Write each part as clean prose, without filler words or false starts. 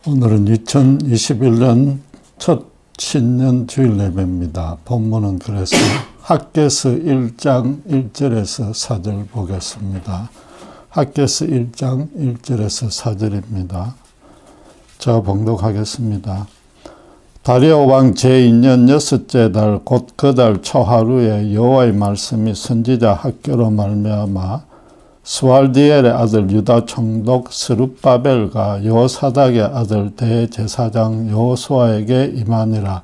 오늘은 2021년 첫 신년 주일 예배입니다. 본문은 그래서 학개서 1장 1절에서 4절 보겠습니다. 학개서 1장 1절에서 4절입니다. 제가 봉독하겠습니다. 다리오 왕 제2년 여섯째 달 곧 그 달 초하루에 여호와의 말씀이 선지자 학개로 말미암아 스왈디엘의 아들 유다 총독 스룹바벨과 여호사닥의 아들 대제사장 여호수아에게 임하니라.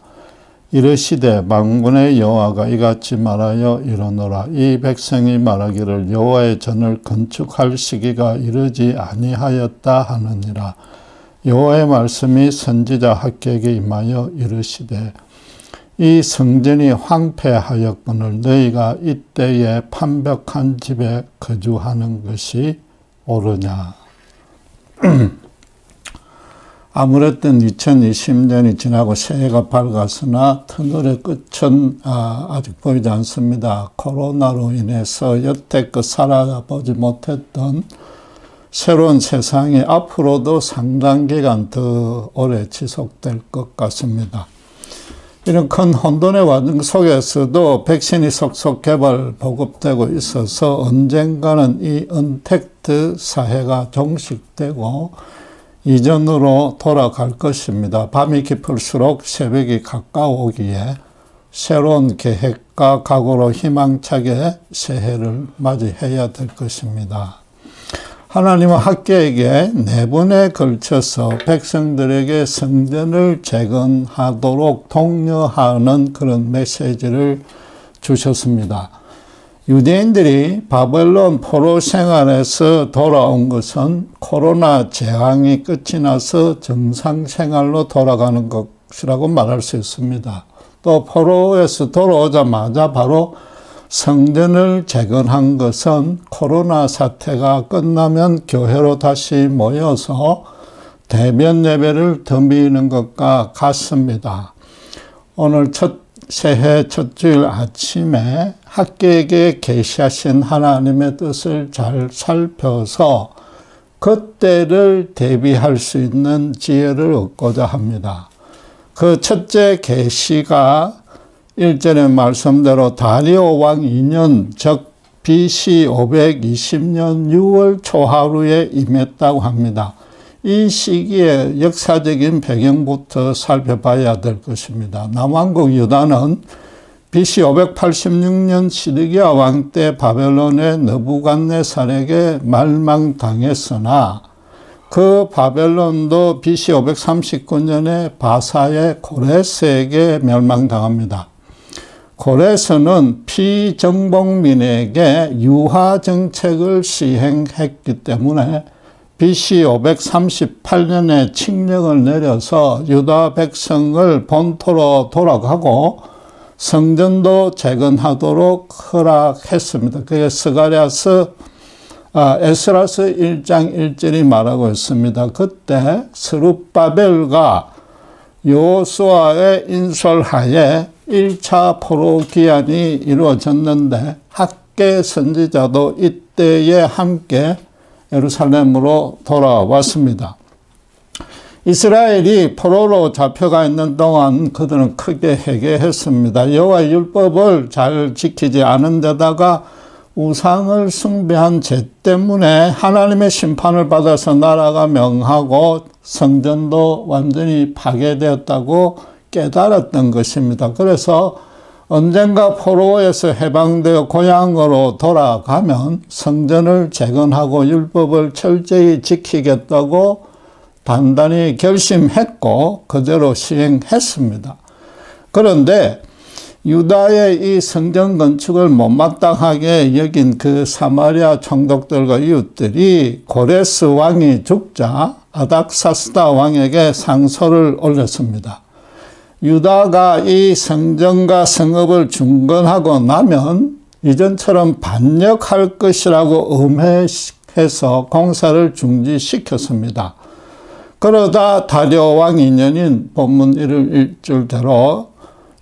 이르시되 만군의 여호와가 이같이 말하여 이르노라. 이 백성이 말하기를 여호와의 전을 건축할 시기가 이르지 아니하였다 하느니라. 여호와의 말씀이 선지자 학개에게 임하여 이르시되 이 성전이 황폐하였거늘 너희가 이때에 판벽한 집에 거주하는 것이 옳으냐. 아무래도 2020년이 지나고 새해가 밝았으나 터널의 끝은 아직 보이지 않습니다. 코로나로 인해서 여태껏 살아보지 못했던 새로운 세상이 앞으로도 상당 기간 더 오래 지속될 것 같습니다. 이런 큰 혼돈의 과정 속에서도 백신이 속속 개발, 보급되고 있어서 언젠가는 이 언택트 사회가 종식되고 이전으로 돌아갈 것입니다. 밤이 깊을수록 새벽이 가까우기에 새로운 계획과 각오로 희망차게 새해를 맞이해야 될 것입니다. 하나님은 학개에게 4번에 걸쳐서 백성들에게 성전을 재건하도록 독려하는 그런 메시지를 주셨습니다. 유대인들이 바벨론 포로 생활에서 돌아온 것은 코로나 재앙이 끝이 나서 정상 생활로 돌아가는 것이라고 말할 수 있습니다. 또 포로에서 돌아오자마자 바로 성전을 재건한 것은 코로나 사태가 끝나면 교회로 다시 모여서 대면 예배를 드리는 것과 같습니다. 오늘 새해 첫 주일 아침에 학개에게 계시하신 하나님의 뜻을 잘 살펴서 그때를 대비할 수 있는 지혜를 얻고자 합니다. 그 첫째 계시가 1절의 말씀대로 다리오 왕 2년 즉 BC 520년 6월 초하루에 임했다고 합니다. 이 시기의 역사적인 배경부터 살펴봐야 될 것입니다. 남왕국 유다는 BC 586년 시드기야 왕 때 바벨론의 느부갓네살에게 멸망당했으나 그 바벨론도 BC 539년에 바사의 고레스에게 멸망당합니다. 고레스는 피정복민에게 유화 정책을 시행했기 때문에 BC 538년에 칙령을 내려서 유다 백성을 본토로 돌아가고 성전도 재건하도록 허락했습니다. 그게 에스라서 1장 1절이 말하고 있습니다. 그때 스룹바벨과 여호수아의 인솔하에 1차 포로 기한이 이루어졌는데 학개 선지자도 이때에 함께 예루살렘으로 돌아왔습니다. 이스라엘이 포로로 잡혀가 있는 동안 그들은 크게 회개했습니다. 여호와의 율법을 잘 지키지 않은 데다가 우상을 숭배한 죄 때문에 하나님의 심판을 받아서 나라가 명하고 성전도 완전히 파괴되었다고 깨달았던 것입니다. 그래서 언젠가 포로에서 해방되어 고향으로 돌아가면 성전을 재건하고 율법을 철저히 지키겠다고 단단히 결심했고 그대로 시행했습니다. 그런데 유다의 이 성전 건축을 못마땅하게 여긴 그 사마리아 총독들과 이웃들이 고레스 왕이 죽자 아닥사스다 왕에게 상소를 올렸습니다. 유다가 이 성전과 성읍을 중건하고 나면 이전처럼 반역할 것이라고 음해해서 공사를 중지시켰습니다. 그러다 다리오 왕 2년인 본문 1월 1절대로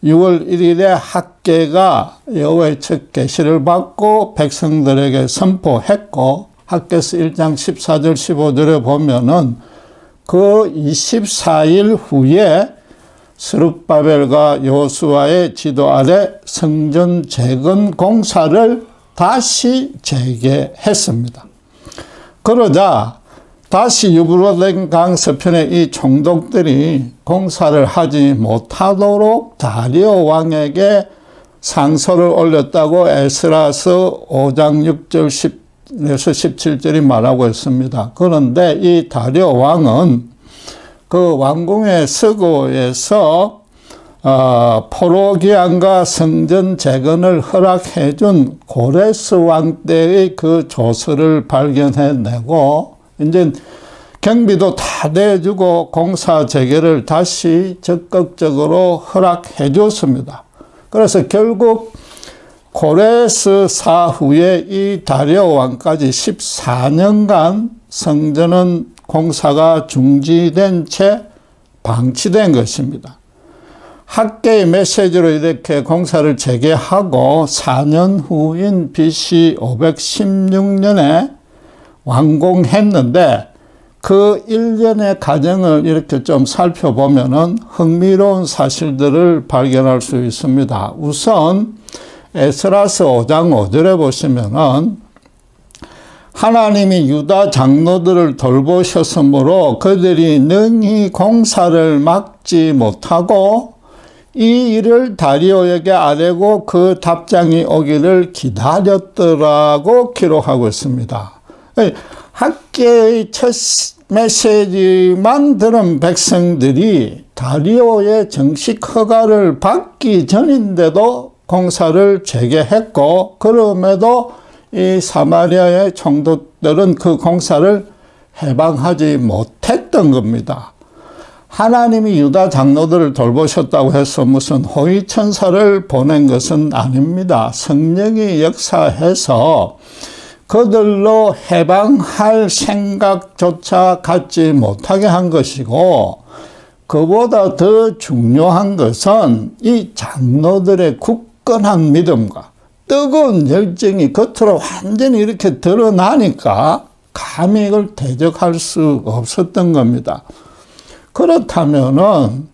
6월 1일에 학개가 여호와의 첫 계시를 받고 백성들에게 선포했고 학개서 1장 14절 15절에 보면은 그 24일 후에 스룹바벨과 여호수아의 지도 아래 성전 재건 공사를 다시 재개했습니다. 그러자 다시 유브라데 강 서편의 이 총독들이 공사를 하지 못하도록 다리오 왕에게 상소를 올렸다고 에스라서 5장 6절 10에서 17절이 말하고 있습니다. 그런데 이 다리오 왕은 그 왕궁의 서고에서 포로기한과 성전 재건을 허락해 준 고레스 왕 때의 그 조서를 발견해내고 이제 경비도 다 내주고 공사 재개를 다시 적극적으로 허락해 줬습니다. 그래서 결국 고레스 사후에 이 다리오 왕까지 14년간 성전은 공사가 중지된 채 방치된 것입니다. 학계의 메시지로 이렇게 공사를 재개하고 4년 후인 BC 516년에 완공했는데 그 일련의 과정을 이렇게 좀 살펴보면은 흥미로운 사실들을 발견할 수 있습니다. 우선 에스라서 5장 5절에 보시면은 하나님이 유다 장로들을 돌보셨으므로 그들이 능히 공사를 막지 못하고 이 일을 다리오에게 아뢰고 그 답장이 오기를 기다렸더라고 기록하고 있습니다. 학계의 첫 메시지만 들은 백성들이 다리오의 정식 허가를 받기 전인데도 공사를 재개했고 그럼에도 이 사마리아의 총독들은 그 공사를 해방하지 못했던 겁니다. 하나님이 유다 장로들을 돌보셨다고 해서 무슨 호위천사를 보낸 것은 아닙니다. 성령이 역사해서 그들로 해방할 생각조차 갖지 못하게 한 것이고 그보다 더 중요한 것은 이 장로들의 굳건한 믿음과 뜨거운 열정이 겉으로 완전히 이렇게 드러나니까 감히 이걸 대적할 수 없었던 겁니다. 그렇다면은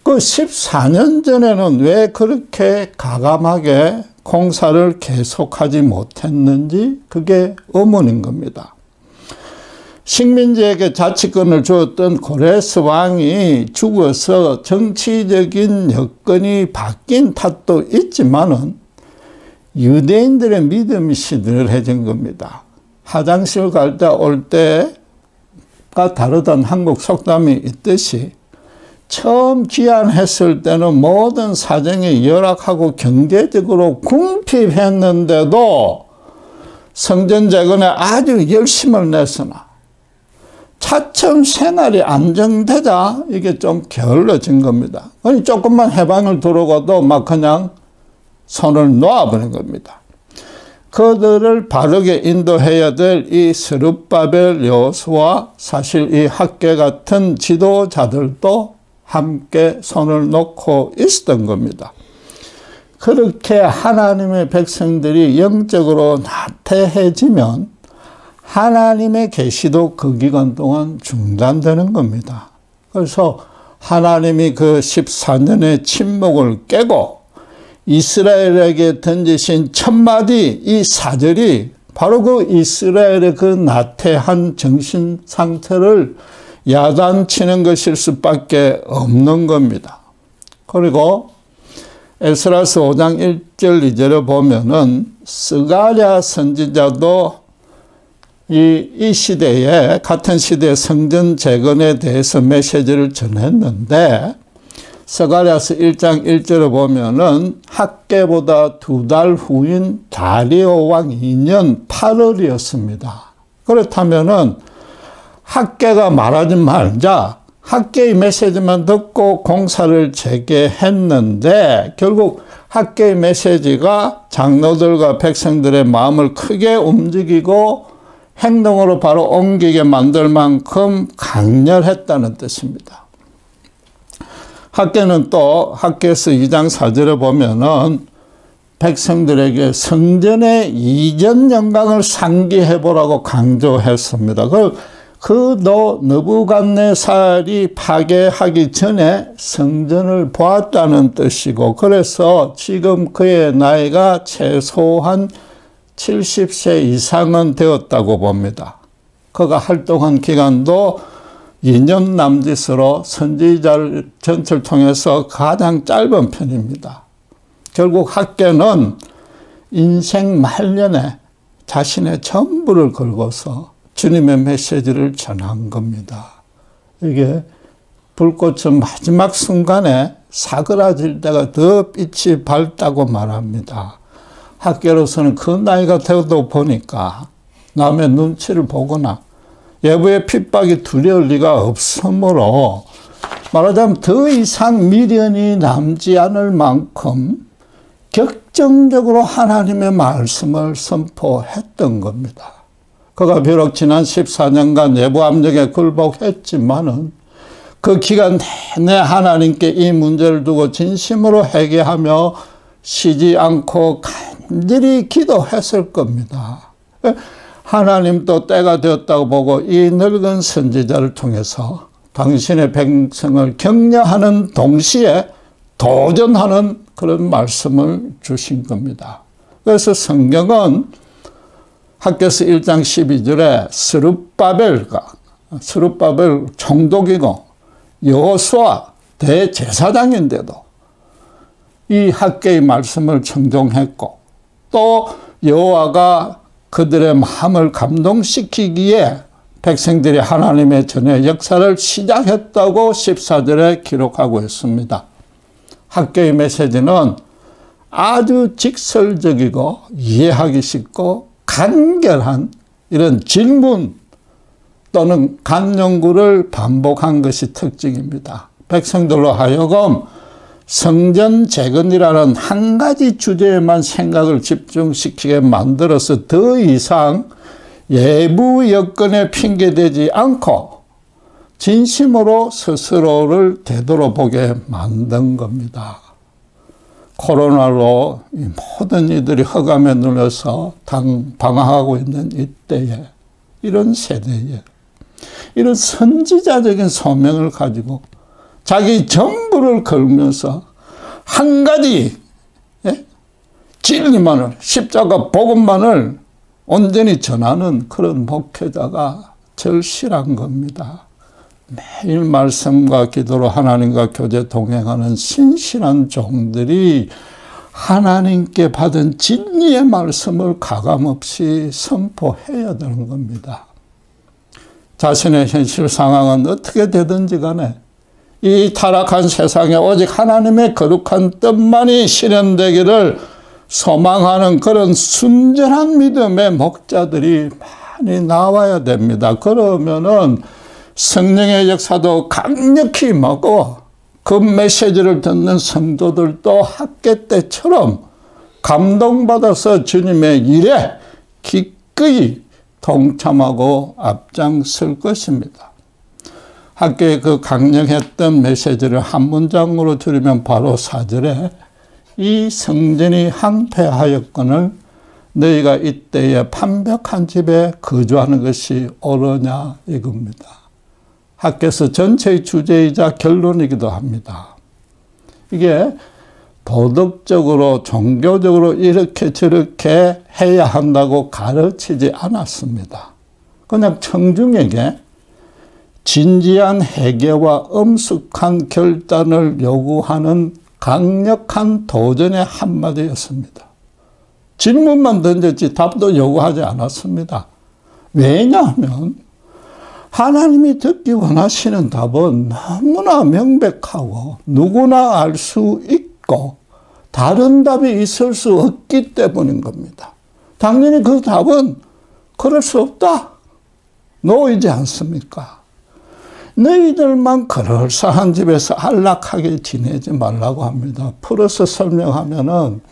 그 14년 전에는 왜 그렇게 가감하게 공사를 계속하지 못했는지 그게 의문인 겁니다. 식민지에게 자치권을 주었던 고레스 왕이 죽어서 정치적인 여건이 바뀐 탓도 있지만은 유대인들의 믿음이 시들해진 겁니다. 화장실 갈 때 올 때가 다르던 한국 속담이 있듯이 처음 귀환했을 때는 모든 사정이 열악하고 경제적으로 궁핍했는데도 성전 재건에 아주 열심을 냈으나 차츰 생활이 안정되자 이게 좀 게을러진 겁니다. 아니 조금만 해방을 들어가도 막 그냥 손을 놓아버린 겁니다. 그들을 바르게 인도해야 될 이 스룹바벨 여호수아 사실 이 학계 같은 지도자들도 함께 손을 놓고 있었던 겁니다. 그렇게 하나님의 백성들이 영적으로 나태해지면 하나님의 계시도 그 기간 동안 중단되는 겁니다. 그래서 하나님이 그 14년의 침묵을 깨고 이스라엘에게 던지신 첫마디 이 사절이 바로 그 이스라엘의 그 나태한 정신 상태를 야단치는 것일 수밖에 없는 겁니다. 그리고 에스라서 5장 1절 2절에 보면은 스가랴 선지자도 이 시대에 같은 시대의 성전 재건에 대해서 메시지를 전했는데 스가랴서 1장 1절에 보면은 학계보다 2달 후인 다리오 왕 2년 8월이었습니다. 그렇다면은 학계가 말하지 말자 학계의 메시지만 듣고 공사를 재개했는데 결국 학계의 메시지가 장로들과 백성들의 마음을 크게 움직이고 행동으로 바로 옮기게 만들 만큼 강렬했다는 뜻입니다. 학계는 또 학계에서 2장 4절에 보면은 백성들에게 성전의 이전 영광을 상기해 보라고 강조했습니다. 그 느부갓네살이 파괴하기 전에 성전을 보았다는 뜻이고, 그래서 지금 그의 나이가 최소한 70세 이상은 되었다고 봅니다. 그가 활동한 기간도 2년 남짓으로 선지자 전체를 통해서 가장 짧은 편입니다. 결국 학개는 인생 말년에 자신의 전부를 걸고서 주님의 메시지를 전한 겁니다. 이게 불꽃은 마지막 순간에 사그라질 때가 더 빛이 밝다고 말합니다. 학개로서는 그 나이가 되어도 보니까 남의 눈치를 보거나 외부의 핍박이 두려울 리가 없으므로, 말하자면 더 이상 미련이 남지 않을 만큼 격정적으로 하나님의 말씀을 선포했던 겁니다. 그가 비록 지난 14년간 외부 압력에 굴복했지만은 그 기간 내내 하나님께 이 문제를 두고 진심으로 회개하며 쉬지 않고 간절히 기도했을 겁니다. 하나님도 때가 되었다고 보고 이 늙은 선지자를 통해서 당신의 백성을 격려하는 동시에 도전하는 그런 말씀을 주신 겁니다. 그래서 성경은 학개서 1장 12절에 스룹바벨 총독이고 여호수아 대제사장인데도 이 학개의 말씀을 청종했고, 또 여호와가 그들의 마음을 감동시키기에 백성들이 하나님의 전의 역사를 시작했다고 14절에 기록하고 있습니다. 학개의 메시지는 아주 직설적이고 이해하기 쉽고 간결한 이런 질문 또는 간용구를 반복한 것이 특징입니다. 백성들로 하여금 성전 재건이라는 한 가지 주제에만 생각을 집중시키게 만들어서 더 이상 외부 여건에 핑계대지 않고 진심으로 스스로를 되돌아보게 만든 겁니다. 코로나로 모든 이들이 흑암에 눌려서 방황하고 있는 이때에, 이런 세대에 이런 선지자적인 소명을 가지고 자기 전부를 걸면서 한 가지 진리만을, 십자가 복음만을 온전히 전하는 그런 목회자가 절실한 겁니다. 매일 말씀과 기도로 하나님과 교제 동행하는 신실한 종들이 하나님께 받은 진리의 말씀을 가감없이 선포해야 되는 겁니다. 자신의 현실 상황은 어떻게 되든지 간에 이 타락한 세상에 오직 하나님의 거룩한 뜻만이 실현되기를 소망하는 그런 순전한 믿음의 목자들이 많이 나와야 됩니다. 그러면은 성령의 역사도 강력히 임하고 그 메시지를 듣는 성도들도 학개 때처럼 감동받아서 주님의 일에 기꺼이 동참하고 앞장설 것입니다. 학개의 그 강력했던 메시지를 한 문장으로 줄이면 바로 4절에 이 성전이 황폐하였거늘 너희가 이때에 판벽한 집에 거주하는 것이 옳으냐 이겁니다. 학개서 전체의 주제이자 결론이기도 합니다. 이게 도덕적으로 종교적으로 이렇게 저렇게 해야 한다고 가르치지 않았습니다. 그냥 청중에게 진지한 회개와 엄숙한 결단을 요구하는 강력한 도전의 한마디였습니다. 질문만 던졌지 답도 요구하지 않았습니다. 왜냐하면 하나님이 듣기 원하시는 답은 너무나 명백하고 누구나 알 수 있고 다른 답이 있을 수 없기 때문인 겁니다. 당연히 그 답은 그럴 수 없다. 노이지 않습니까? 너희들만 그럴싸한 집에서 안락하게 지내지 말라고 합니다. 풀어서 설명하면은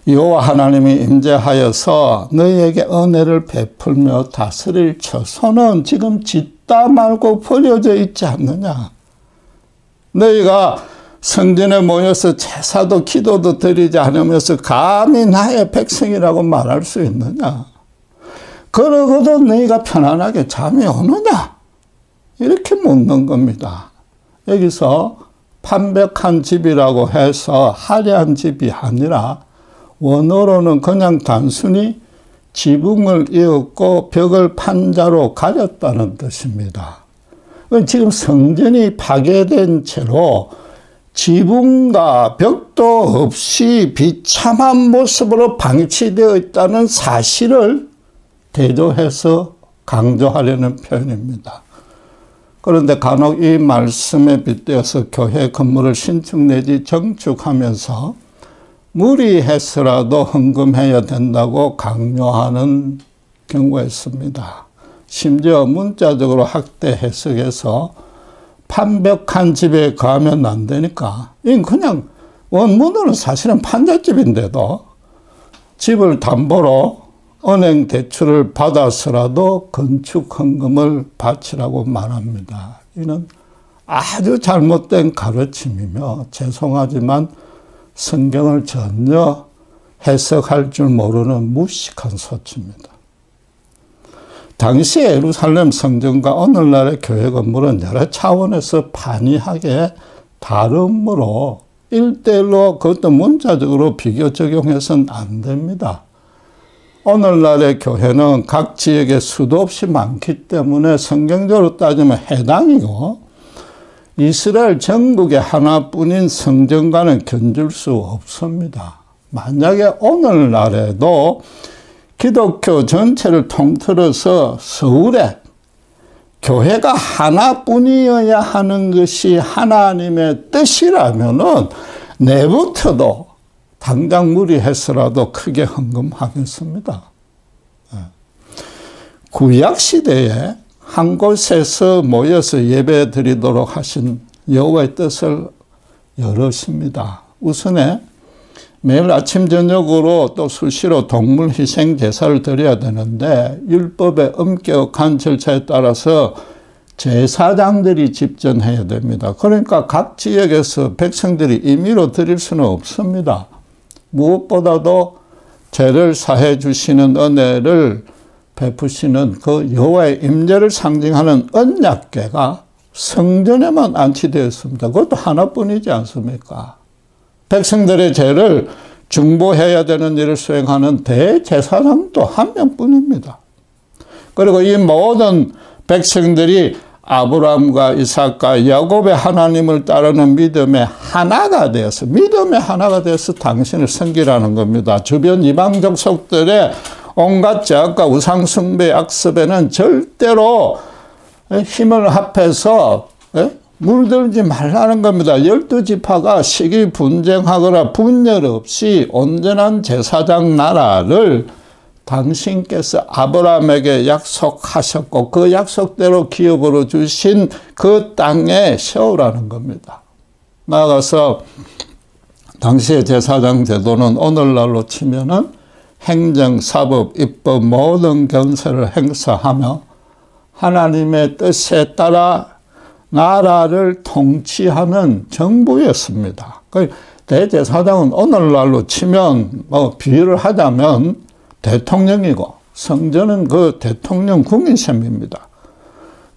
여호와 하나님이 임재하여서 너희에게 은혜를 베풀며 다스릴 처소는 지금 짓다 말고 버려져 있지 않느냐. 너희가 성전에 모여서 제사도 기도도 드리지 않으면서 감히 나의 백성이라고 말할 수 있느냐. 그러고도 너희가 편안하게 잠이 오느냐? 이렇게 묻는 겁니다. 여기서 판벽한 집이라고 해서 화려한 집이 아니라 원어로는 그냥 단순히 지붕을 이었고 벽을 판자로 가렸다는 뜻입니다. 지금 성전이 파괴된 채로 지붕과 벽도 없이 비참한 모습으로 방치되어 있다는 사실을 대조해서 강조하려는 표현입니다. 그런데 간혹 이 말씀에 빗대어서 교회 건물을 신축 내지 정축하면서 무리해서라도 헌금해야 된다고 강요하는 경우가 있습니다. 심지어 문자적으로 학대 해석해서 판벽한 집에 가면 안 되니까 이건 그냥 원문으로 사실은 판잣집인데도 집을 담보로 은행 대출을 받아서라도 건축 헌금을 바치라고 말합니다. 이는 아주 잘못된 가르침이며 죄송하지만 성경을 전혀 해석할 줄 모르는 무식한 소치입니다. 당시 예루살렘 성전과 오늘날의 교회 건물은 여러 차원에서 판이하게 다르므로 1대1로 그것도 문자적으로 비교 적용해서는 안 됩니다. 오늘날의 교회는 각 지역에 수도 없이 많기 때문에 성경적으로 따지면 해당이고 이스라엘 전국에 하나뿐인 성전과는 견줄 수 없습니다. 만약에 오늘날에도 기독교 전체를 통틀어서 서울에 교회가 하나뿐이어야 하는 것이 하나님의 뜻이라면은 내부터도 당장 무리해서라도 크게 헌금하겠습니다. 구약시대에 한 곳에서 모여서 예배 드리도록 하신 여호와의 뜻을 여럿입니다. 우선에 매일 아침 저녁으로 또 수시로 동물 희생 제사를 드려야 되는데 율법의 엄격한 절차에 따라서 제사장들이 집전해야 됩니다. 그러니까 각 지역에서 백성들이 임의로 드릴 수는 없습니다. 무엇보다도 죄를 사해 주시는 은혜를 베푸시는 그 여호와의 임재를 상징하는 언약궤가 성전에만 안치되어 있습니다. 그것도 하나뿐이지 않습니까? 백성들의 죄를 중보해야 되는 일을 수행하는 대제사장도 한 명뿐입니다. 그리고 이 모든 백성들이 아브라함과 이삭과 야곱의 하나님을 따르는 믿음의 하나가 되어서 당신을 섬기라는 겁니다. 주변 이방 족속들의 온갖 죄악과 우상 숭배 악습에는 절대로 힘을 합해서 물들지 말라는 겁니다. 12지파가 시기 분쟁하거나 분열 없이 온전한 제사장 나라를 당신께서 아브라함에게 약속하셨고 그 약속대로 기업으로 주신 그 땅에 세우라는 겁니다. 나아가서 당시의 제사장 제도는 오늘날로 치면은 행정, 사법, 입법 모든 권세를 행사하며 하나님의 뜻에 따라 나라를 통치하는 정부였습니다. 대제사장은 오늘날로 치면 비유를 하자면 대통령이고 성전은 그 대통령 국민셈입니다.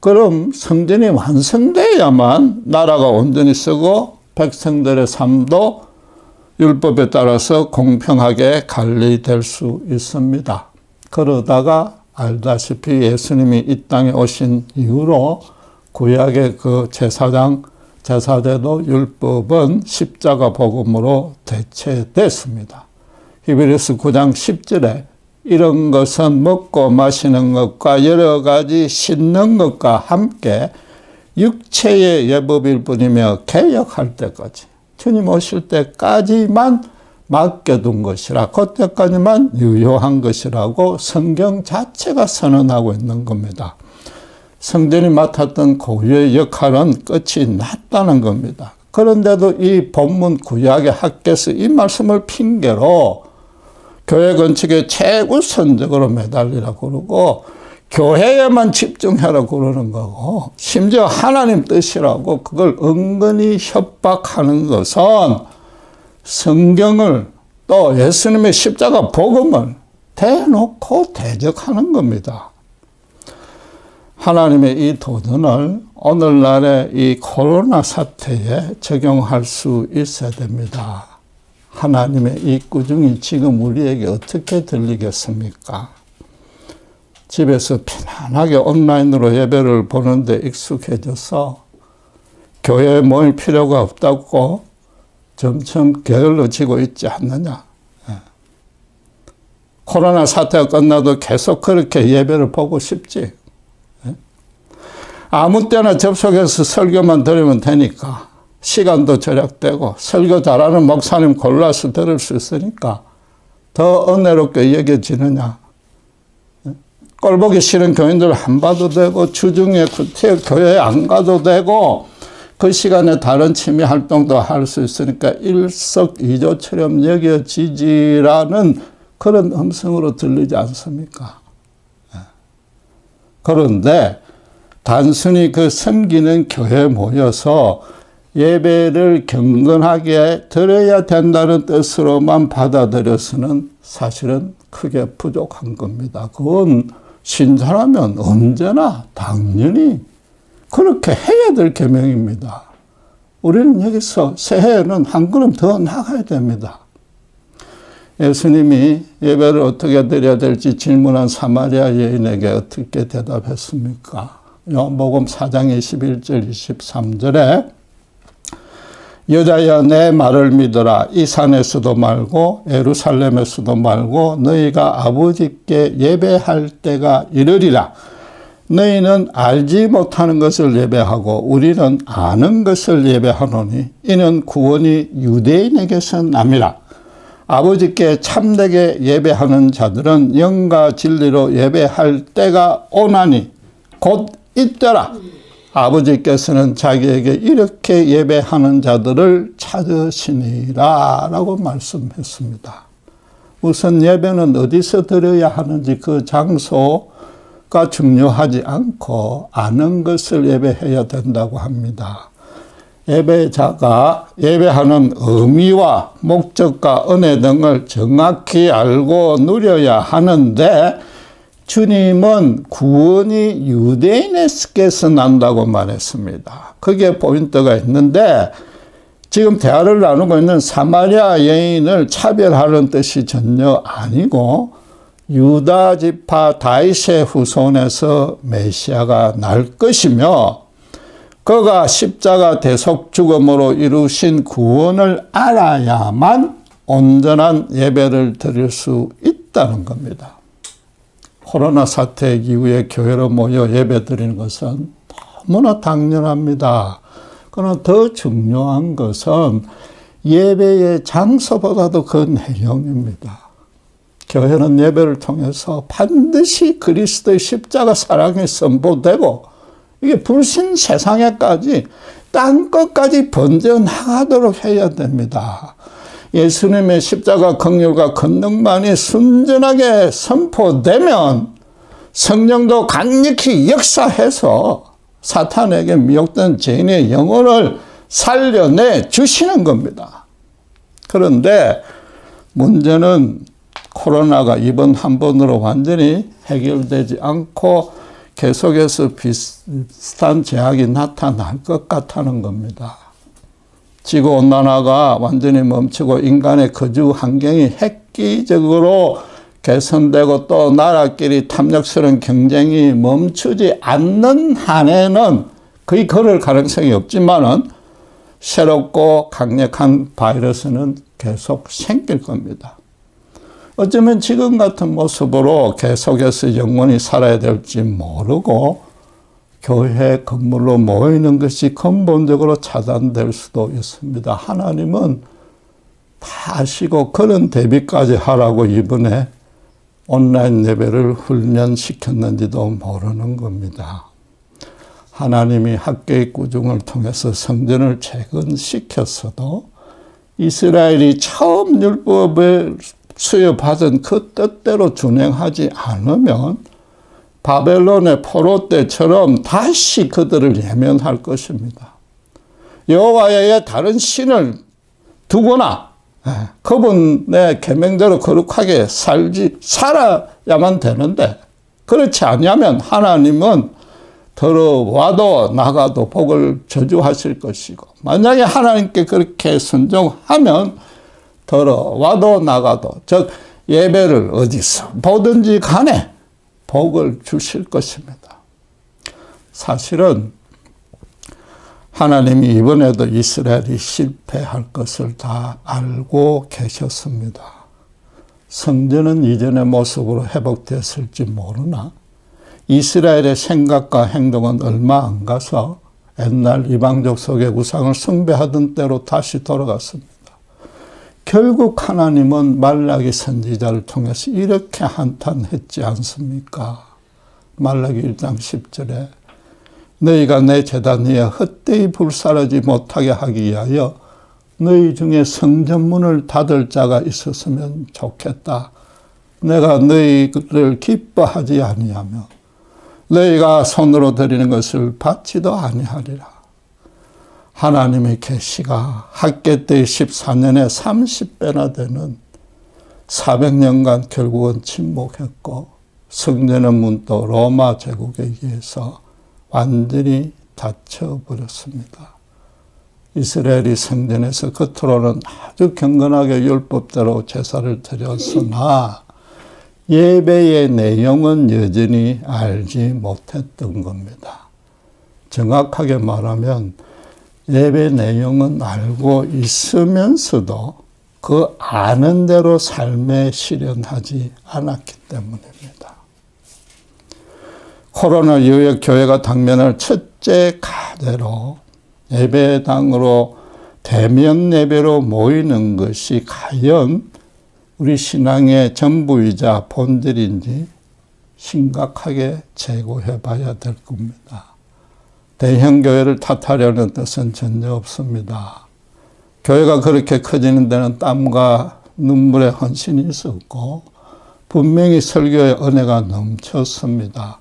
그럼 성전이 완성돼야만 나라가 온전히 쓰고 백성들의 삶도 율법에 따라서 공평하게 관리될 수 있습니다. 그러다가 알다시피 예수님이 이 땅에 오신 이후로 구약의 그 제사제도 율법은 십자가 복음으로 대체됐습니다. 히브리서 9장 10절에 이런 것은 먹고 마시는 것과 여러 가지 씻는 것과 함께 육체의 예법일 뿐이며 개역할 때까지 주님 오실 때까지만 맡겨둔 것이라 그때까지만 유효한 것이라고 성경 자체가 선언하고 있는 겁니다. 성전이 맡았던 고유의 역할은 끝이 났다는 겁니다. 그런데도 이 본문 구약의 학계에서 이 말씀을 핑계로 교회 건축에 최우선적으로 매달리라고 그러고 교회에만 집중하라고 그러는 거고 심지어 하나님 뜻이라고 그걸 은근히 협박하는 것은 성경을 또 예수님의 십자가 복음을 대놓고 대적하는 겁니다. 하나님의 이 도전을 오늘날의 이 코로나 사태에 적용할 수 있어야 됩니다. 하나님의 이 꾸중이 지금 우리에게 어떻게 들리겠습니까? 집에서 편안하게 온라인으로 예배를 보는데 익숙해져서 교회에 모일 필요가 없다고 점점 게을러지고 있지 않느냐. 코로나 사태가 끝나도 계속 그렇게 예배를 보고 싶지. 아무 때나 접속해서 설교만 들으면 되니까 시간도 절약되고 설교 잘하는 목사님 골라서 들을 수 있으니까 더 은혜롭게 여겨지느냐. 꼴보기 싫은 교인들 안 봐도 되고 주중에 교회에 안 가도 되고 그 시간에 다른 취미 활동도 할 수 있으니까 일석이조처럼 여겨지지라는 그런 음성으로 들리지 않습니까? 그런데 단순히 그 섬기는 교회에 모여서 예배를 경건하게 드려야 된다는 뜻으로만 받아들여서는 사실은 크게 부족한 겁니다. 그건 신자라면 언제나 당연히 그렇게 해야 될 계명입니다. 우리는 여기서 새해에는 한 걸음 더 나가야 됩니다. 예수님이 예배를 어떻게 드려야 될지 질문한 사마리아 여인에게 어떻게 대답했습니까? 요한복음 4장 21절 23절에 여자여 내 말을 믿어라. 이 산에서도 말고 예루살렘에서도 말고 너희가 아버지께 예배할 때가 이르리라. 너희는 알지 못하는 것을 예배하고 우리는 아는 것을 예배하노니 이는 구원이 유대인에게서 남이라. 아버지께 참되게 예배하는 자들은 영과 진리로 예배할 때가 오나니 곧 이때라. 아버지께서는 자기에게 이렇게 예배하는 자들을 찾으시니라 라고 말씀했습니다. 우선 예배는 어디서 드려야 하는지 그 장소가 중요하지 않고 아는 것을 예배해야 된다고 합니다. 예배자가 예배하는 의미와 목적과 은혜 등을 정확히 알고 누려야 하는데 주님은 구원이 유대인에게서 난다고 말했습니다. 그게 포인트가 있는데 지금 대화를 나누고 있는 사마리아 여인을 차별하는 뜻이 전혀 아니고 유다 지파 다윗의 후손에서 메시아가 날 것이며 그가 십자가 대속 죽음으로 이루신 구원을 알아야만 온전한 예배를 드릴 수 있다는 겁니다. 코로나 사태 이후에 교회로 모여 예배 드리는 것은 너무나 당연합니다. 그러나 더 중요한 것은 예배의 장소보다도 그 내용입니다. 교회는 예배를 통해서 반드시 그리스도의 십자가 사랑이 선포되고 이게 불신 세상에까지 땅끝까지 번져나가도록 해야 됩니다. 예수님의 십자가 긍휼과 권능만이 순전하게 선포되면 성령도 강력히 역사해서 사탄에게 미혹된 죄인의 영혼을 살려내 주시는 겁니다. 그런데 문제는 코로나가 이번 한 번으로 완전히 해결되지 않고 계속해서 비슷한 제약이 나타날 것 같다는 겁니다. 지구온난화가 완전히 멈추고 인간의 거주 환경이 획기적으로 개선되고 또 나라끼리 탐욕스러운 경쟁이 멈추지 않는 한에는 거의 그럴 가능성이 없지만은 새롭고 강력한 바이러스는 계속 생길 겁니다. 어쩌면 지금 같은 모습으로 계속해서 영원히 살아야 될지 모르고 교회 건물로 모이는 것이 근본적으로 차단될 수도 있습니다. 하나님은 다 아시고 그런 대비까지 하라고 이번에 온라인 예배를 훈련시켰는지도 모르는 겁니다. 하나님이 학교의 꾸중을 통해서 성전을 재건시켰어도 이스라엘이 처음 율법을 수여받은 그 뜻대로 준행하지 않으면 바벨론의 포로 때처럼 다시 그들을 예면할 것입니다. 여호와의 다른 신을 두거나 그분의 계명대로 거룩하게 살아야만 되는데, 그렇지 않으면 하나님은 들어와도 나가도 복을 저주하실 것이고, 만약에 하나님께 그렇게 순종하면 들어와도 나가도, 즉 예배를 어디서 보든지 간에 복을 주실 것입니다. 사실은 하나님이 이번에도 이스라엘이 실패할 것을 다 알고 계셨습니다. 성전은 이전의 모습으로 회복됐을지 모르나 이스라엘의 생각과 행동은 얼마 안 가서 옛날 이방족 속의 우상을 숭배하던 때로 다시 돌아갔습니다. 결국 하나님은 말라기 선지자를 통해서 이렇게 한탄했지 않습니까? 말라기 1장 10절에 너희가 내 제단 위에 헛되이 불사르지 못하게 하기 위하여 너희 중에 성전문을 닫을 자가 있었으면 좋겠다. 내가 너희를 기뻐하지 아니하며 너희가 손으로 드리는 것을 받지도 아니하리라. 하나님의 계시가 학개 때의 14년에 30배나 되는 400년간 결국은 침묵했고, 성전의 문도 로마 제국에 의해서 완전히 닫혀버렸습니다. 이스라엘이 성전에서 겉으로는 아주 경건하게 율법대로 제사를 드렸으나 예배의 내용은 여전히 알지 못했던 겁니다. 정확하게 말하면 예배 내용은 알고 있으면서도 그 아는 대로 삶에 실현하지 않았기 때문입니다. 코로나 이후에 교회가 당면할 첫째 과제로 예배당으로 대면 예배로 모이는 것이 과연 우리 신앙의 전부이자 본질인지 심각하게 재고해 봐야 될 겁니다. 대형 교회를 탓하려는 뜻은 전혀 없습니다. 교회가 그렇게 커지는 데는 땀과 눈물의 헌신이 있었고 분명히 설교의 은혜가 넘쳤습니다.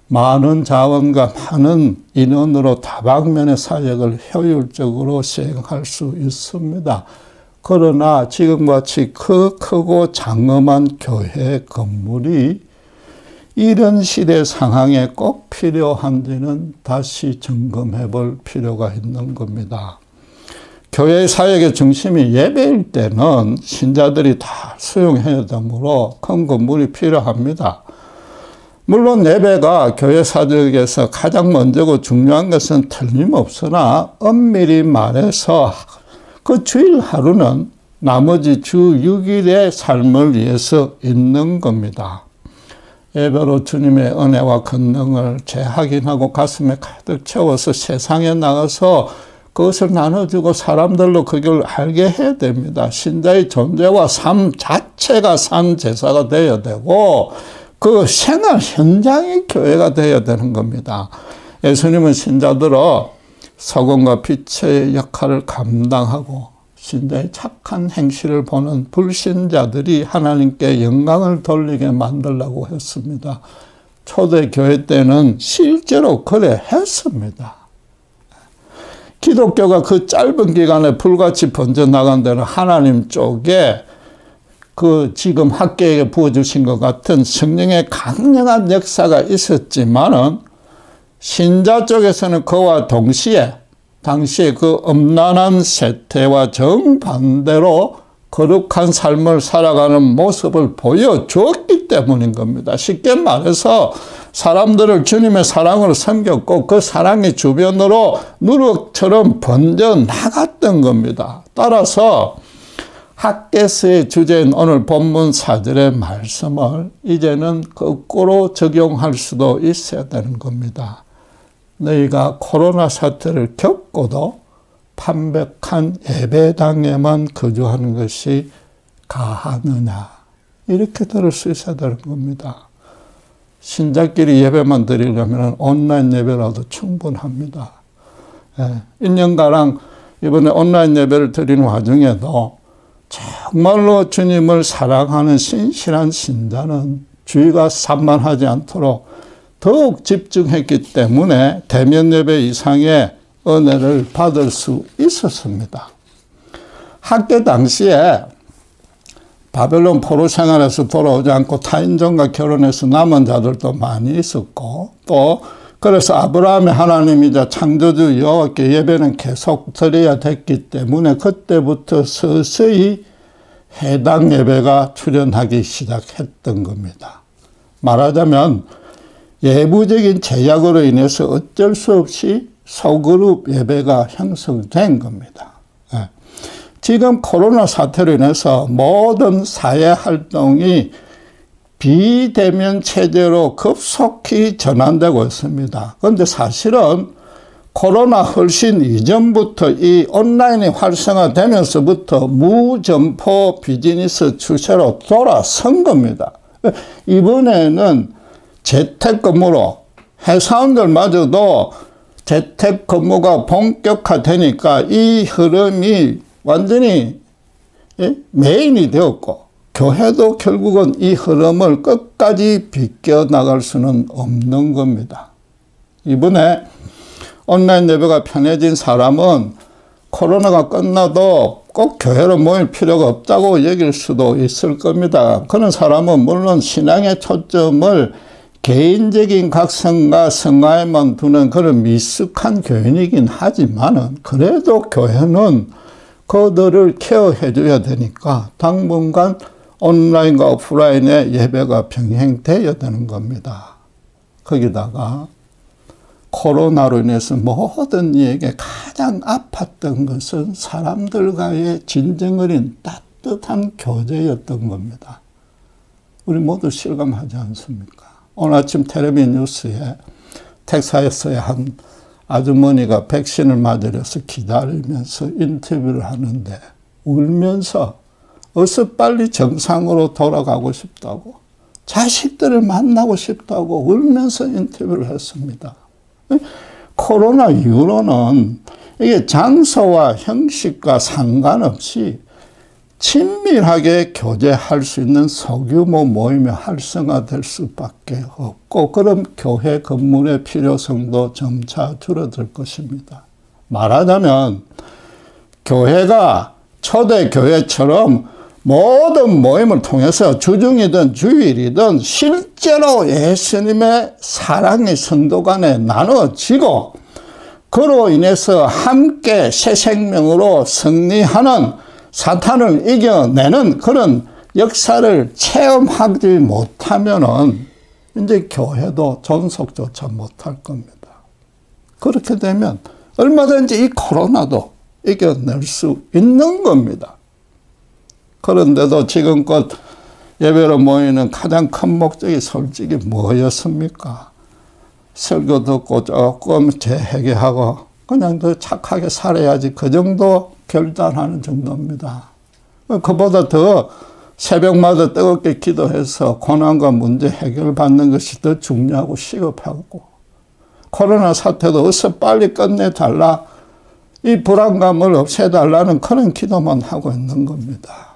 많은 자원과 많은 인원으로 다방면의 사역을 효율적으로 시행할 수 있습니다. 그러나 지금같이 크고 장엄한 교회 건물이 이런 시대 상황에 꼭 필요한지는 다시 점검해 볼 필요가 있는 겁니다. 교회 사역의 중심이 예배일 때는 신자들이 다 수용해야 되므로 큰 건물이 필요합니다. 물론 예배가 교회 사역에서 가장 먼저고 중요한 것은 틀림없으나 엄밀히 말해서 그 주일 하루는 나머지 주 6일의 삶을 위해서 있는 겁니다. 예배로 주님의 은혜와 권능을 재확인하고 가슴에 가득 채워서 세상에 나가서 그것을 나눠주고 사람들로 그걸 알게 해야 됩니다. 신자의 존재와 삶 자체가 산 제사가 되어야 되고 그 생활 현장이 교회가 되어야 되는 겁니다. 예수님은 신자들어 소금과 빛의 역할을 감당하고 신자의 착한 행실을 보는 불신자들이 하나님께 영광을 돌리게 만들려고 했습니다. 초대교회 때는 실제로 그래 했습니다. 기독교가 그 짧은 기간에 불같이 번져나간 데는 하나님 쪽에 그 지금 학계에게 부어주신 것 같은 성령의 강력한 역사가 있었지만은 신자 쪽에서는 그와 동시에 당시에 그 엄난한 세태와 정반대로 거룩한 삶을 살아가는 모습을 보여주었기 때문인 겁니다. 쉽게 말해서 사람들을 주님의 사랑으로 섬겼고 그 사랑이 주변으로 누룩처럼 번져나갔던 겁니다. 따라서 학개서의 주제인 오늘 본문 4절의 말씀을 이제는 거꾸로 적용할 수도 있어야 되는 겁니다. 너희가 코로나 사태를 겪고도 판백한 예배당에만 거주하는 것이 가하느냐, 이렇게 들을 수 있어야 되는 겁니다. 신자끼리 예배만 드리려면 온라인 예배라도 충분합니다. 1년가량 이번에 온라인 예배를 드리는 와중에도 정말로 주님을 사랑하는 신실한 신자는 주의가 산만하지 않도록 더욱 집중했기 때문에 대면 예배 이상의 은혜를 받을 수 있었습니다. 학대 당시에 바벨론 포로 생활에서 돌아오지 않고 타인종과 결혼해서 남은 자들도 많이 있었고, 또 그래서 아브라함의 하나님이자 창조주 여호와께 예배는 계속 드려야 됐기 때문에 그때부터 서서히 해당 예배가 출현하기 시작했던 겁니다. 말하자면 예부적인 제약으로 인해서 어쩔 수 없이 소그룹 예배가 형성된 겁니다. 지금 코로나 사태로 인해서 모든 사회활동이 비대면 체제로 급속히 전환되고 있습니다. 그런데 사실은 코로나 훨씬 이전부터 이 온라인이 활성화되면서부터 무점포 비즈니스 추세로 돌아선 겁니다. 이번에는 재택근무로 회사원들마저도 재택근무가 본격화되니까 이 흐름이 완전히 메인이 되었고, 교회도 결국은 이 흐름을 끝까지 비껴나갈 수는 없는 겁니다. 이번에 온라인 예배가 편해진 사람은 코로나가 끝나도 꼭 교회로 모일 필요가 없다고 얘기할 수도 있을 겁니다. 그런 사람은 물론 신앙의 초점을 개인적인 각성과 성화에만 두는 그런 미숙한 교인이긴 하지만은, 그래도 교회는 그들을 케어해 줘야 되니까 당분간 온라인과 오프라인의 예배가 병행되어야 되는 겁니다. 거기다가 코로나로 인해서 모든 이에게 가장 아팠던 것은 사람들과의 진정어린 따뜻한 교제였던 겁니다. 우리 모두 실감하지 않습니까? 오늘 아침 텔레비 뉴스에 텍사스의 한 아주머니가 백신을 맞으려서 기다리면서 인터뷰를 하는데 울면서 어서 빨리 정상으로 돌아가고 싶다고, 자식들을 만나고 싶다고 울면서 인터뷰를 했습니다. 코로나 이후로는 이게 장소와 형식과 상관없이 친밀하게 교제할 수 있는 소규모 모임이 활성화될 수밖에 없고, 그런 교회 건물의 필요성도 점차 줄어들 것입니다. 말하자면 교회가 초대교회처럼 모든 모임을 통해서 주중이든 주일이든 실제로 예수님의 사랑의 성도 간에 나누어지고, 그로 인해서 함께 새 생명으로 승리하는, 사탄을 이겨내는 그런 역사를 체험하지 못하면은 이제 교회도 존속조차 못할 겁니다. 그렇게 되면 얼마든지 이 코로나도 이겨낼 수 있는 겁니다. 그런데도 지금껏 예배로 모이는 가장 큰 목적이 솔직히 뭐였습니까? 설교 듣고 조금 재회개하고 그냥 더 착하게 살아야지, 그 정도 결단하는 정도입니다. 그보다 더 새벽마다 뜨겁게 기도해서 고난과 문제 해결받는 것이 더 중요하고 시급하고, 코로나 사태도 어서 빨리 끝내달라, 이 불안감을 없애달라는 그런 기도만 하고 있는 겁니다.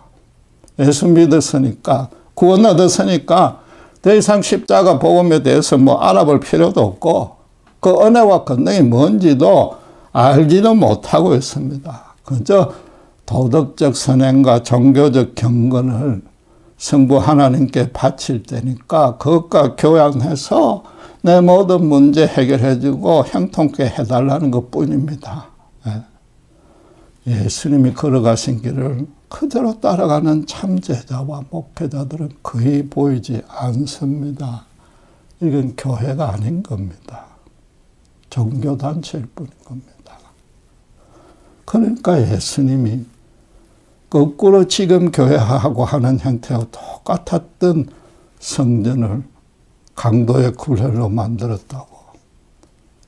예수 믿었으니까, 구원 얻었으니까 더 이상 십자가 복음에 대해서 뭐 알아볼 필요도 없고, 그 은혜와 권능이 뭔지도 알지도 못하고 있습니다. 그저 도덕적 선행과 종교적 경건을 성부 하나님께 바칠 때니까 그것과 교양해서 내 모든 문제 해결해주고 형통케 해달라는 것뿐입니다. 예수님이 걸어가신 길을 그대로 따라가는 참제자와 목회자들은 거의 보이지 않습니다. 이건 교회가 아닌 겁니다. 종교단체일 뿐인 겁니다. 그러니까 예수님이 거꾸로 지금 교회하고 하는 형태와 똑같았던 성전을 강도의 굴회로 만들었다고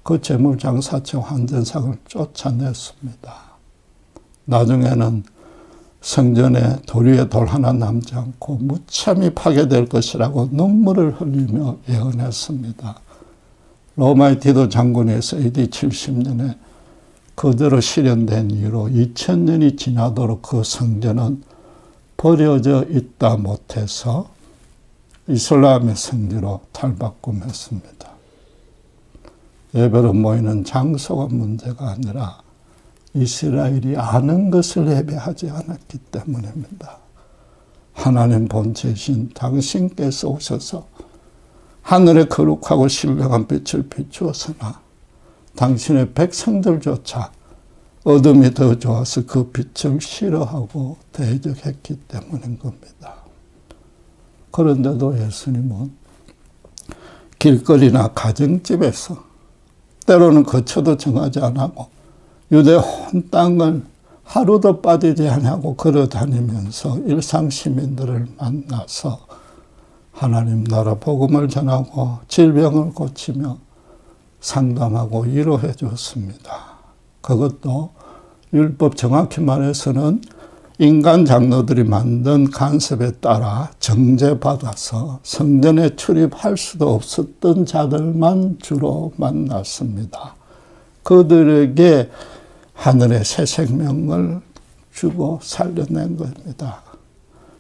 그 재물장사청 환전상을 쫓아냈습니다. 나중에는 성전에 돌 위에 돌 하나 남지 않고 무참히 파괴될 것이라고 눈물을 흘리며 예언했습니다. 로마의 디도 장군에서 AD 70년에 그대로 실현된 이후로 2000년이 지나도록 그 성전은 버려져 있다 못해서 이슬람의 성지로 탈바꿈했습니다. 예배로 모이는 장소가 문제가 아니라 이스라엘이 아는 것을 예배하지 않았기 때문입니다. 하나님 본체신 당신께서 오셔서 하늘의 거룩하고 신령한 빛을 비추었으나 당신의 백성들조차 어둠이 더 좋아서 그 빛을 싫어하고 대적했기 때문인 겁니다. 그런데도 예수님은 길거리나 가정집에서 때로는 거처도 정하지 않고 유대 온 땅을 하루도 빠지지 않고 걸어다니면서 일상 시민들을 만나서 하나님 나라 복음을 전하고 질병을 고치며 상담하고 위로해 주었습니다. 그것도 율법 정확히 말해서는 인간 장로들이 만든 간섭에 따라 정죄받아서 성전에 출입할 수도 없었던 자들만 주로 만났습니다. 그들에게 하늘의 새 생명을 주고 살려낸 겁니다.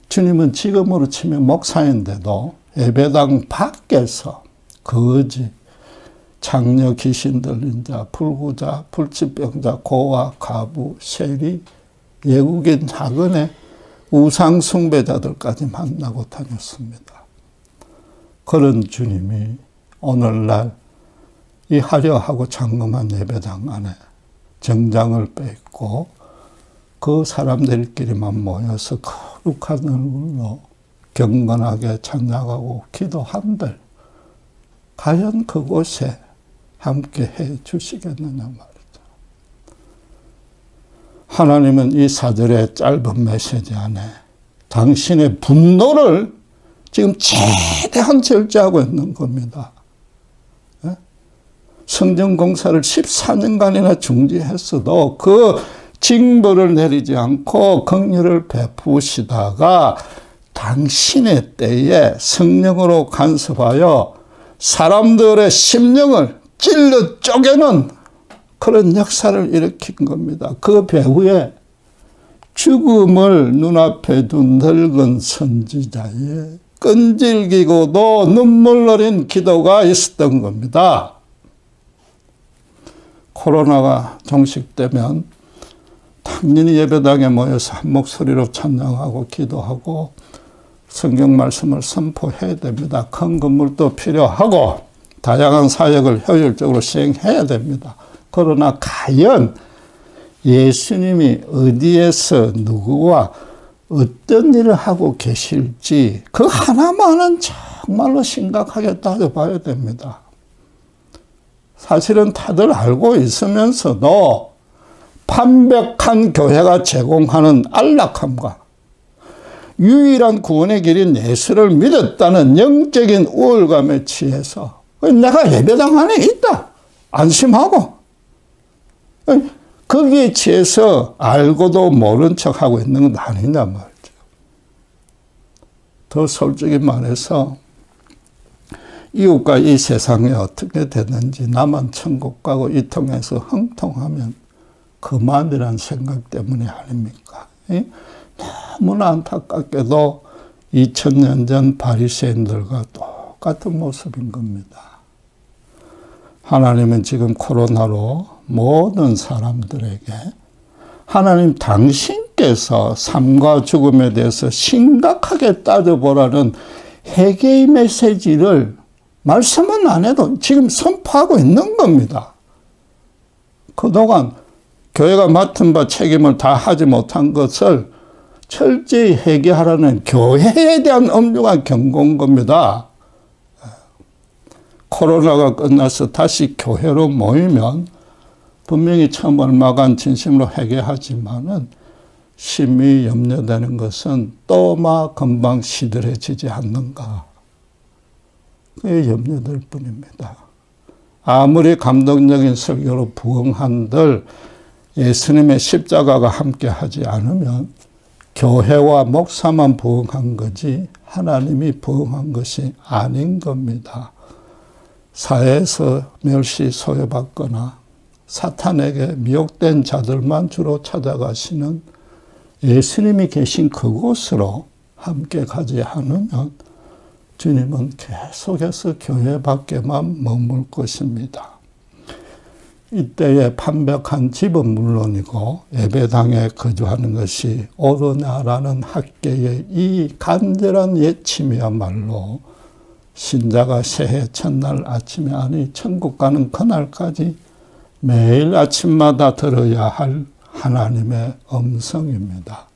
주님은 지금으로 치면 목사인데도 예배당 밖에서 거지, 장녀 귀신 들린 자, 불구자, 불치병자, 고아, 가부, 세리, 외국인 학원의 우상 숭배자들까지 만나고 다녔습니다. 그런 주님이 오늘날 이 화려하고 장엄한 예배당 안에 정장을 빼입고 그 사람들끼리만 모여서 거룩한 얼굴로 경건하게 찬양하고 기도한들 과연 그곳에 함께 해 주시겠느냐 말이죠. 하나님은 이 사절의 짧은 메시지 안에 당신의 분노를 지금 최대한 절제하고 있는 겁니다. 성전 공사를 14년간이나 중지했어도 그 징벌을 내리지 않고 긍휼을 베푸시다가 당신의 때에 성령으로 간섭하여 사람들의 심령을 찔러 쪼개는 그런 역사를 일으킨 겁니다. 그 배후에 죽음을 눈앞에 둔 늙은 선지자의 끈질기고도 눈물 어린 기도가 있었던 겁니다. 코로나가 종식되면 당연히 예배당에 모여서 한 목소리로 찬양하고 기도하고 성경 말씀을 선포해야 됩니다. 큰 건물도 필요하고 다양한 사역을 효율적으로 시행해야 됩니다. 그러나 과연 예수님이 어디에서 누구와 어떤 일을 하고 계실지 그 하나만은 정말로 심각하게 따져봐야 됩니다. 사실은 다들 알고 있으면서도 판백한 교회가 제공하는 안락함과 유일한 구원의 길인 예수를 믿었다는 영적인 우월감에 취해서 내가 예배당 안에 있다 안심하고 거기에 취해서 알고도 모른 척하고 있는 건 아니냐 말이죠. 더 솔직히 말해서 이웃과 이 세상에 어떻게 되는지 나만 천국 가고 이 통해서 형통하면 그만이란 생각 때문이 아닙니까? 너무나 안타깝게도 2000년 전 바리새인들과 똑같은 모습인 겁니다. 하나님은 지금 코로나로 모든 사람들에게 하나님 당신께서 삶과 죽음에 대해서 심각하게 따져보라는 회개의 메시지를 말씀은 안 해도 지금 선포하고 있는 겁니다. 그동안 교회가 맡은 바 책임을 다 하지 못한 것을 철저히 회개하라는 교회에 대한 엄중한 경고인 겁니다. 코로나가 끝나서 다시 교회로 모이면 분명히 처음 얼마간 진심으로 회개하지만은 심히 염려되는 것은 또마 금방 시들해지지 않는가. 그게 염려될 뿐입니다. 아무리 감동적인 설교로 부흥한들 예수님의 십자가가 함께 하지 않으면 교회와 목사만 부흥한 거지 하나님이 부흥한 것이 아닌 겁니다. 사회에서 멸시 소외받거나 사탄에게 미혹된 자들만 주로 찾아가시는 예수님이 계신 그곳으로 함께 가지 않으면 주님은 계속해서 교회 밖에만 머물 것입니다. 이때에 판벽한 집은 물론이고 예배당에 거주하는 것이 옳으냐라는 학계의 이 간절한 예침이야말로 신자가 새해 첫날 아침에 아니 천국 가는 그날까지 매일 아침마다 들어야 할 하나님의 음성입니다.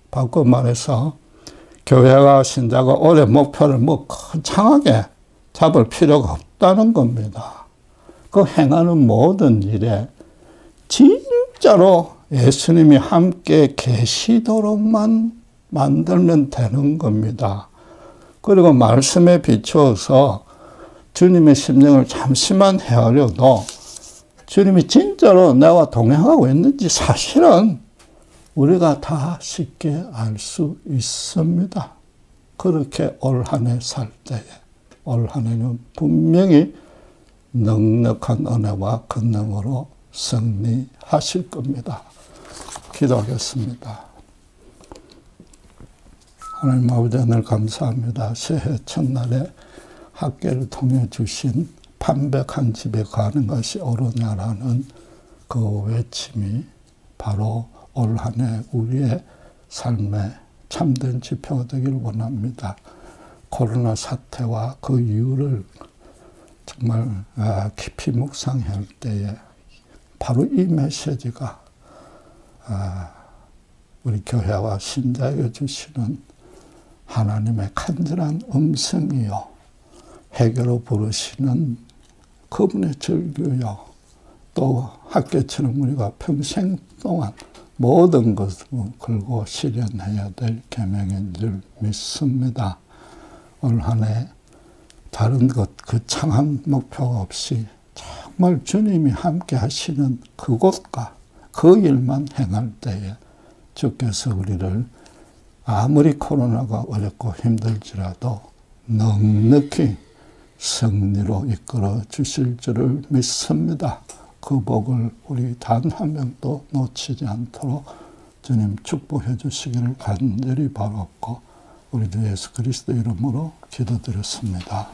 바꿔 말해서 교회가 신자가 올해 목표를 뭐 거창하게 잡을 필요가 없다는 겁니다. 그 행하는 모든 일에 진짜로 예수님이 함께 계시도록만 만들면 되는 겁니다. 그리고 말씀에 비추어서 주님의 심령을 잠시만 헤아려도 주님이 진짜로 내가 동행하고 있는지 사실은 우리가 다 쉽게 알 수 있습니다. 그렇게 올 한 해 살 때에 올 한 해는 분명히 넉넉한 은혜와 권능으로 승리하실 겁니다. 기도하겠습니다. 하나님 아버지 하늘 감사합니다. 새해 첫날에 학계를 통해 주신 판백한 집에 가는 것이 옳으냐라는 그 외침이 바로 올 한 해 우리의 삶의 참된 지표가 되길 원합니다. 코로나 사태와 그 이유를 정말 깊이 묵상할 때에 바로 이 메시지가 우리 교회와 신자에게 주시는 하나님의 간절한 음성이요, 해결로 부르시는 그분의 절규요, 또 학교처럼 우리가 평생 동안 모든 것을 걸고 실현해야 될 계명인 줄 믿습니다. 올 한 해 다른 것, 거창한 목표가 없이 정말 주님이 함께 하시는 그곳과 그 일만 행할 때에 주께서 우리를 아무리 코로나가 어렵고 힘들지라도 넉넉히 승리로 이끌어 주실 줄을 믿습니다. 그 복을 우리 단 한 명도 놓치지 않도록 주님 축복해 주시기를 간절히 바랐고 우리 주 예수 그리스도 이름으로 기도드렸습니다.